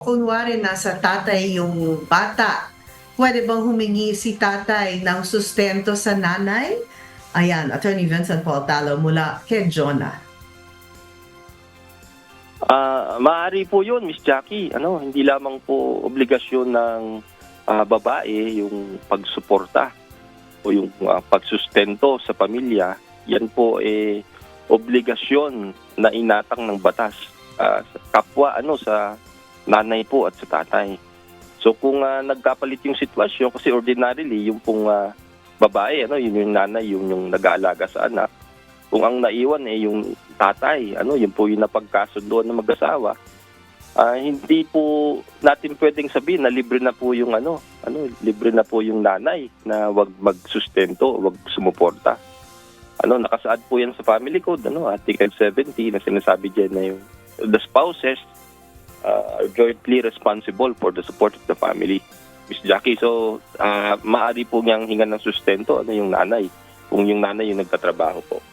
Kunwari nasa tatay yung bata, pwede bang humingi si tatay ng sustento sa nanay? Ayan, Attorney Vincent Paul Talo mula kay Jonah. Maaari po 'yun, Miss Jackie. Hindi lamang po obligasyon ng babae yung pagsuporta o yung pagsustento sa pamilya. Yan po obligasyon na inatang ng batas sa kapwa sa nanay po at sa tatay. So kung nagkapalit yung sitwasyon, kasi ordinarily yung pong babae, yun yung nanay, yung nag-aalaga sa anak. Kung ang naiwan yung tatay, yun po yung napagkasunduan ng mag-asawa. Hindi po natin pwedeng sabihin na libre na po yung libre na po yung nanay na wag magsustento, wag sumuporta. Nakasaad po yan sa Family Code, Article 70 na sinasabi diyan na yung the spouses are jointly responsible for the support of the family. Miss Jackie, so maaari po niyang hingan ng sustento yung nanay, kung yung nanay yung nagtatrabaho po.